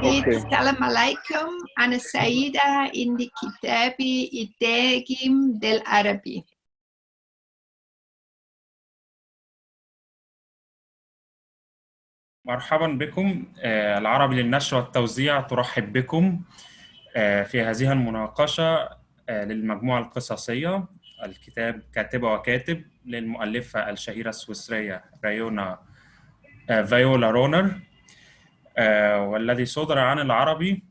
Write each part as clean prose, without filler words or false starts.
السلام عليكم. أنا سعيدة إني كتابي الداجم بالعربي. مرحبا بكم. العربي للنشر والتوزيع ترحب بكم في هذه المناقشة للمجموعة القصصية، الكتاب كاتبة وكاتب للمؤلفة الشهيرة السويسرية فيولا رونر، والذي صدر عن العربي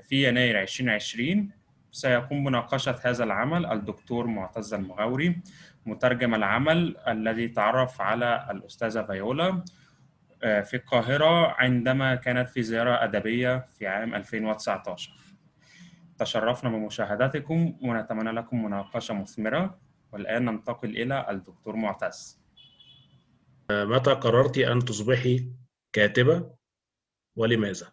في يناير 2020. سيقوم بمناقشة هذا العمل الدكتور معتز المغاوري، مترجم العمل الذي تعرف على الأستاذة فيولا في القاهرة عندما كانت في زيارة أدبية في عام 2019. تشرفنا بمشاهدتكم ونتمنى لكم مناقشة مثمرة. والآن ننتقل إلى الدكتور معتز. متى قررت أن تصبحي كاتبة ولماذا؟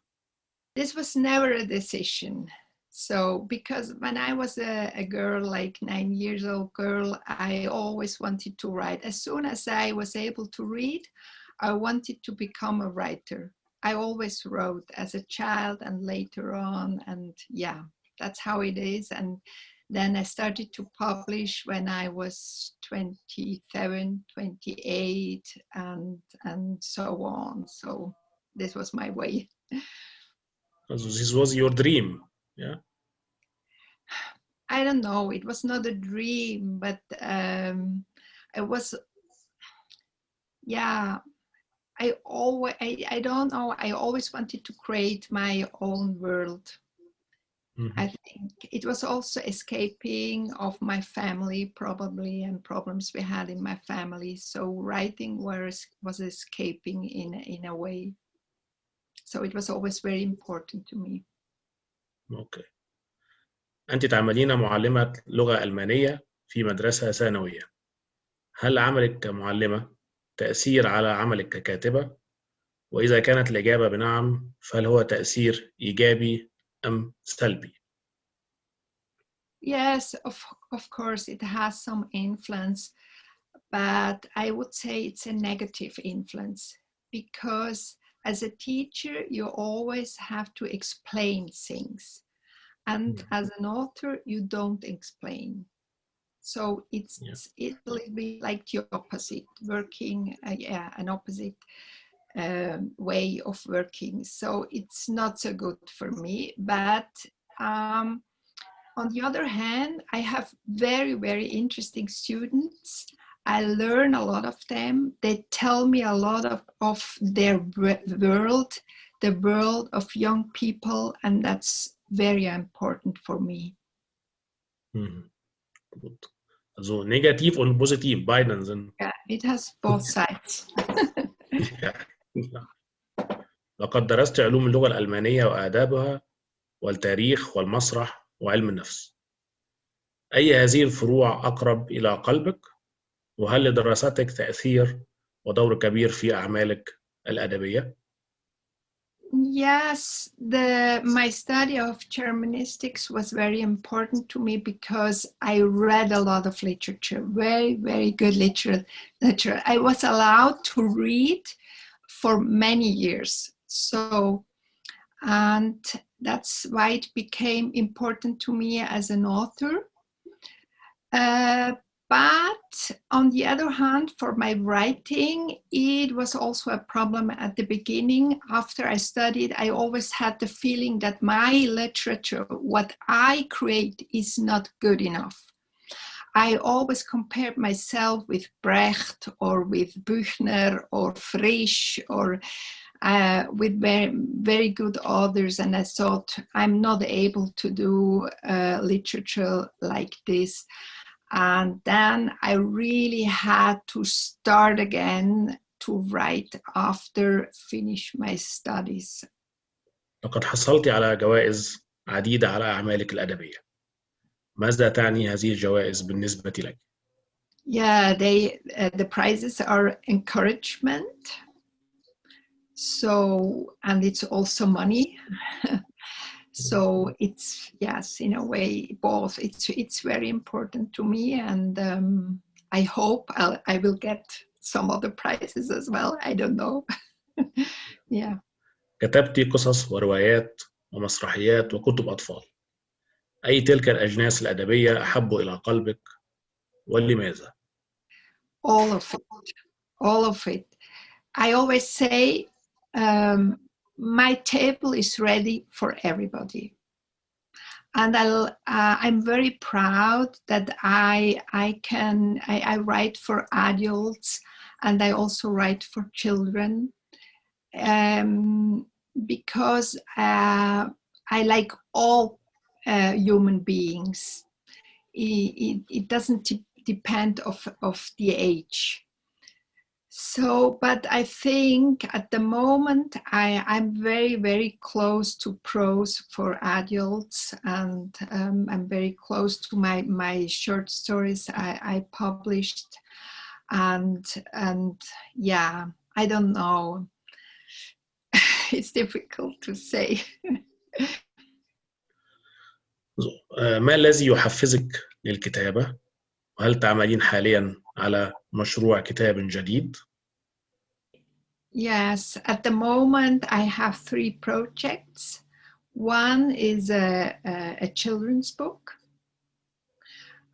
This was never a decision. So, because when I was a girl, like 9 years old girl, I always wanted to write. As soon as I was able to read, I wanted to become a writer. I always wrote as a child and later on, and yeah, that's how it is. And then I started to publish when I was 27, 28, and so on. So this was my way. So this was your dream, yeah? I don't know, it was not a dream, but it was, yeah, I don't know, I always wanted to create my own world. Mm-hmm. I think it was also escaping of my family probably and problems we had in my family. So writing was escaping in a way. So it was always very important to me. Okay. أنت تعملين معلمة لغة ألمانية في مدرسة ثانوية. هل عملك كمعلمة تأثير على عملك ككاتبة؟ وإذا كانت الإجابة بنعم، فهل هو تأثير إيجابي أم سلبي؟ Yes, of course it has some influence, but I would say it's a negative influence because as a teacher, you always have to explain things. And as an author, you don't explain. So it's a little bit like the opposite, working, an opposite way of working. So it's not so good for me. But on the other hand, I have very, very interesting students. I learn a lot of them. They tell me a lot of their world, the world of young people, and that's very important for me. Good. So negative and positive, beiden. Yeah, it has both sides. لقد درست علوم اللغة الألمانية وآدابها والتاريخ والمسرح وعلم النفس. أي هذه الفروع أقرب إلى قلبك؟ وهل لدراستك تأثير ودور كبير في أعمالك الأدبية؟ Yes, my study of Germanistics was very important to me because I read a lot of literature, very, very good literature. I was allowed to read for many years. So, and that's why it became important to me as an author. But on the other hand, for my writing, it was also a problem at the beginning. After I studied, I always had the feeling that my literature, what I create, is not good enough. I always compared myself with Brecht or with Büchner or Frisch or with very, very good authors, and I thought I'm not able to do literature like this. And then I really had to start again to write after finish my studies. لقد حصلت على جوائز عديدة على أعمالك الأدبية. ماذا تعني هذه الجوائز بالنسبة لك؟ Yeah, the prizes are encouragement. So, and it's also money. So it's, yes, in a way, both. It's very important to me, and I hope I will get some other prizes as well. I don't know. Yeah. كتبت قصص وروايات ومسرحيات وكتب أطفال. أي تلك الأجناس الأدبية أحب إلى قلبك ولماذا؟ All of it. All of it. I always say my table is ready for everybody. And I'm very proud that I write for adults, and I also write for children, because I like all human beings. It doesn't depend of the age. So, but I think at the moment I'm very, very close to prose for adults, and I'm very close to my short stories I published, and yeah, I don't know. It's difficult to say. ما الذي يحفزك للكتابة؟ وهل تعملين حاليا على مشروع كتاب جديد؟ Yes, at the moment I have 3 projects. One is a children's book,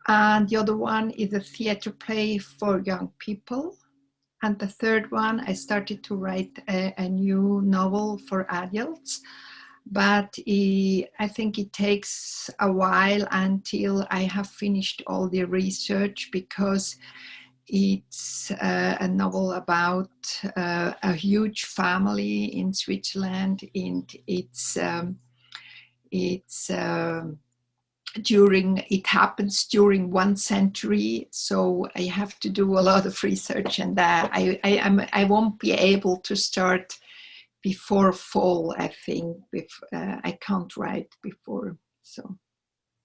and the other one is a theater play for young people. And the third one, I started to write a new novel for adults, but I think it takes a while until I have finished all the research, because it's a novel about a huge family in Switzerland, and it happens during 1 century, so I have to do a lot of research, and I won't be able to start before fall. I think I can't write before. So.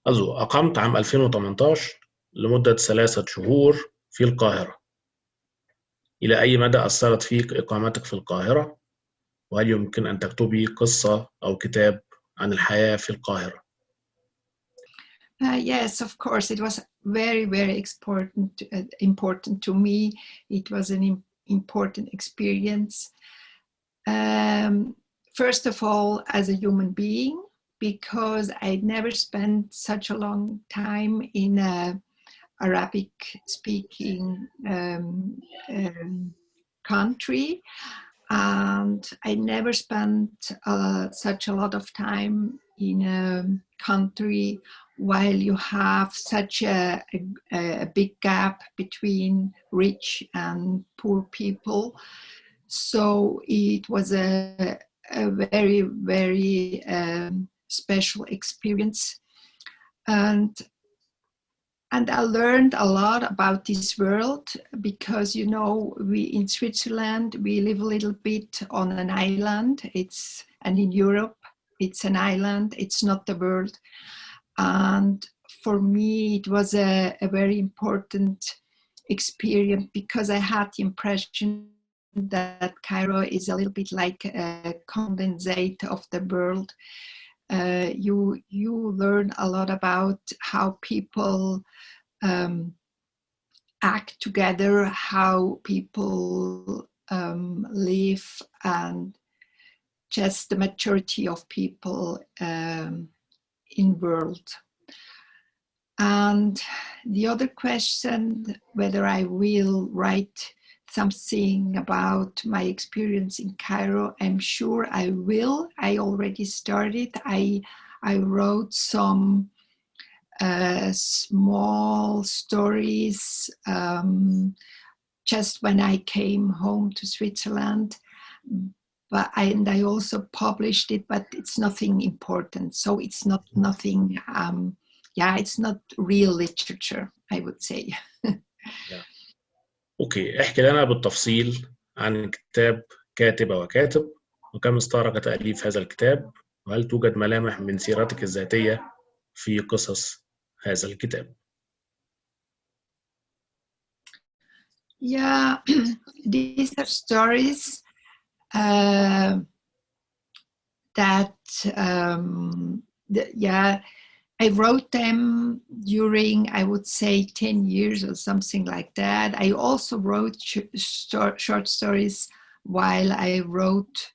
أقمت عام 2018 لمدة 3 شهور في القاهرة. إلى أي مدى أثرت فيك إقامتك في القاهرة؟ وهل يمكن أن تكتبي قصة أو كتاب عن الحياة في القاهرة؟ Yes, of course. It was very, very important to me. It was an important experience. First of all, as a human being, because I'd never spent such a long time in a Arabic-speaking country, and I never spent such a lot of time in a country while you have such a big gap between rich and poor people. So it was a very, very special experience. And I learned a lot about this world, because, we in Switzerland, we live a little bit on an island. And in Europe, it's an island. It's not the world. And for me, it was a very important experience, because I had the impression that Cairo is a little bit like a condensate of the world. You learn a lot about how people act together, how people live, and just the maturity of people in world. And the other question, whether I will write something about my experience in Cairo, I'm sure I will. I already started. I wrote some small stories just when I came home to Switzerland, and I also published it, but it's nothing important. So it's nothing. It's not real literature, I would say. أوكي، احكي لنا بالتفصيل عن كتاب كاتبة وكاتب، وكم استغرق تأليف هذا الكتاب، وهل توجد ملامح من سيرتك الذاتية في قصص هذا الكتاب؟ Yeah, these are stories I wrote them during, I would say, 10 years or something like that. I also wrote short stories while I wrote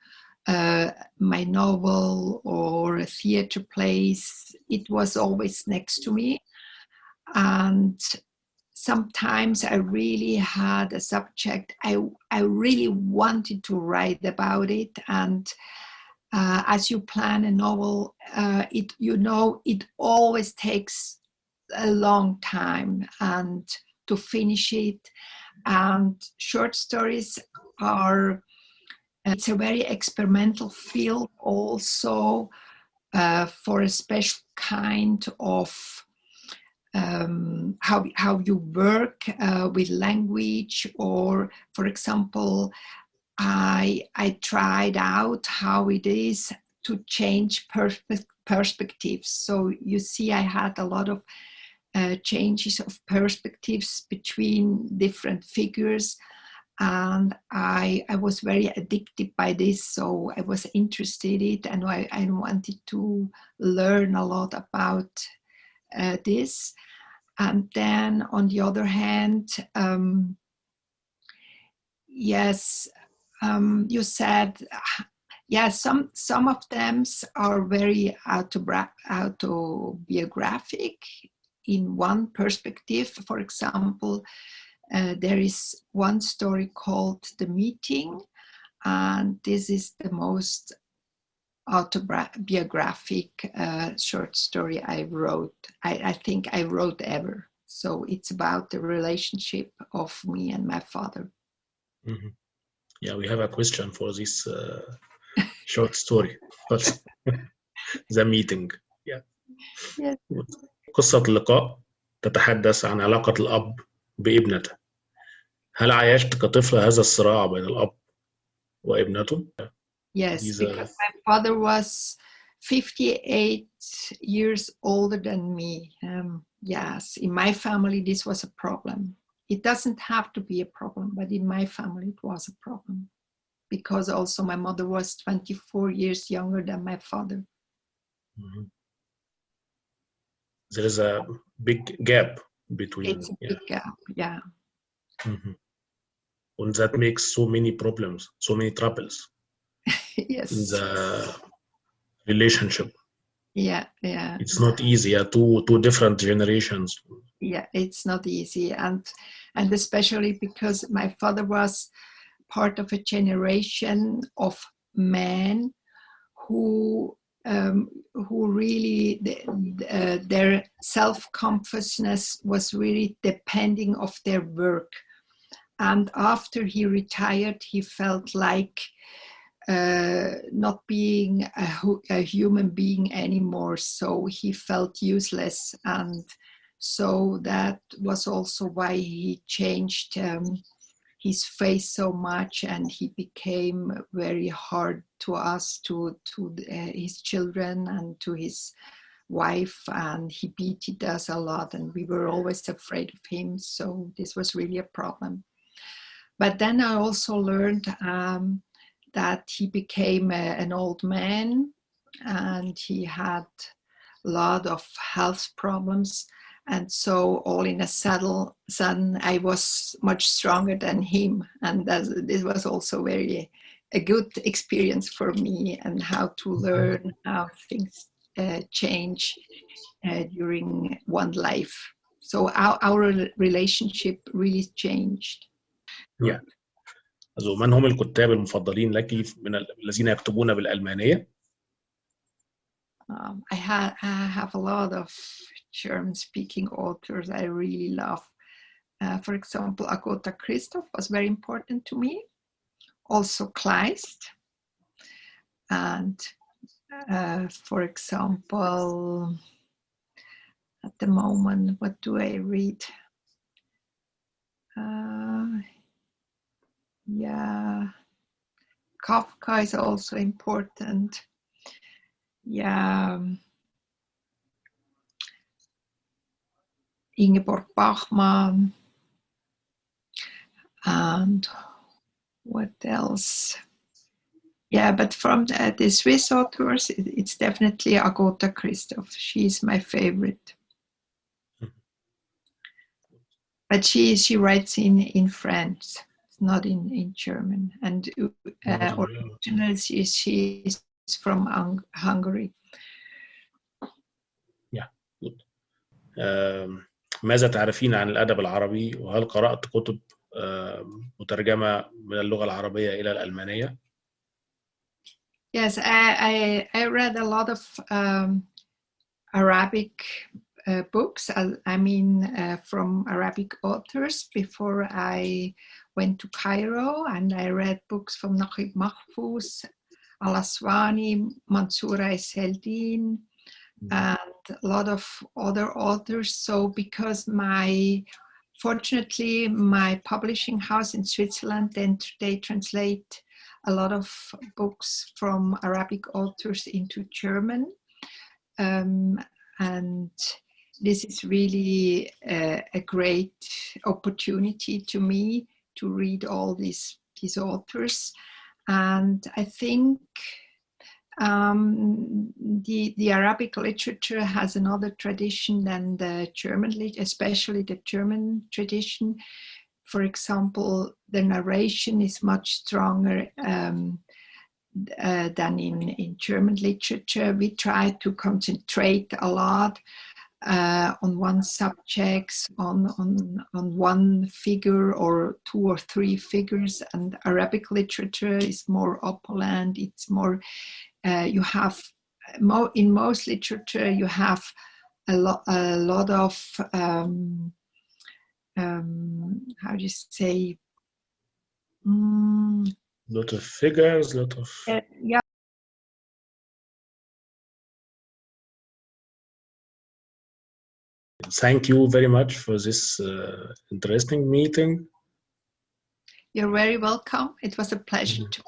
my novel or a theater plays, it was always next to me. And sometimes I really had a subject, I really wanted to write about it. And as you plan a novel, it always takes a long time and to finish it. And short stories are, it's a very experimental field also for a special kind of how you work with language. Or, for example, I tried out how it is to change perspectives. So you see, I had a lot of changes of perspectives between different figures, and I was very addicted by this. So I was interested in it, and I wanted to learn a lot about this. And then on the other hand, yes, you said, some of them are very autobiographic in one perspective. For example, there is one story called The Meeting, and this is the most autobiographic short story I wrote. I think I wrote ever. So it's about the relationship of me and my father. Mm-hmm. Yeah, we have a question for this short story. But The Meeting. Yeah. Yes. قصة اللقاء تتحدث عن علاقة الأب بابنته. هل عايشت كطفل هذا الصراع بين الأب وابنته؟ Yes, because my father was 58 years older than me. Yes, in my family, this was a problem. It doesn't have to be a problem, but in my family, it was a problem. Because also my mother was 24 years younger than my father. Mm-hmm. There is a big gap between. It's a big gap, yeah. Mm-hmm. And that makes so many problems, so many troubles. Yes. In the relationship. Yeah. It's not easy. Two different generations. Yeah, it's not easy, and especially because my father was part of a generation of men who really their self-consciousness was really depending of their work. And after he retired, he felt like not being a human being anymore. So he felt useless. And so that was also why he changed his face so much, and he became very hard to us, to his children and to his wife, and he beat us a lot, and we were always afraid of him. So this was really a problem. But then I also learned that he became an old man, and he had a lot of health problems. And so all in a sudden, I was much stronger than him. And this was also a good experience for me, and how to learn how things change during one life. So our relationship really changed. Yeah. Also, من هم الكتاب المفضلين لك من الذين يكتبون بالألمانية؟ I have a lot of German-speaking authors I really love. For example, Agatha Christoph was very important to me. Also Kleist. And for example, at the moment, what do I read? Yeah, Kafka is also important. Yeah, Ingeborg Bachmann, and what else? Yeah, but from the Swiss authors, it's definitely Agatha Christoph. She's my favorite. But she writes in French, not in German. And originally she is from Hungary. Yeah, good. ماذا تعرفين عن الأدب العربي؟ وهل قرأت كتب مترجمة من اللغة العربية إلى الألمانية؟ Yes, I read a lot of Arabic books. I mean, from Arabic authors before I went to Cairo, and I read books from Naqib Mahfouz, Al-Aswani, Mansoura Seldin, and a lot of other authors. So because fortunately my publishing house in Switzerland, then they translate a lot of books from Arabic authors into German. And this is really a great opportunity to me to read all these authors. And I think the Arabic literature has another tradition than the German, especially the German tradition. For example, the narration is much stronger than in German literature. We try to concentrate a lot on one subject, on one figure or two or three figures, and Arabic literature is more opulent. It's more you have in most literature you have a lot of how do you say? Lot of figures, lot of yeah. Thank you very much for this interesting meeting. You're very welcome. It was a pleasure to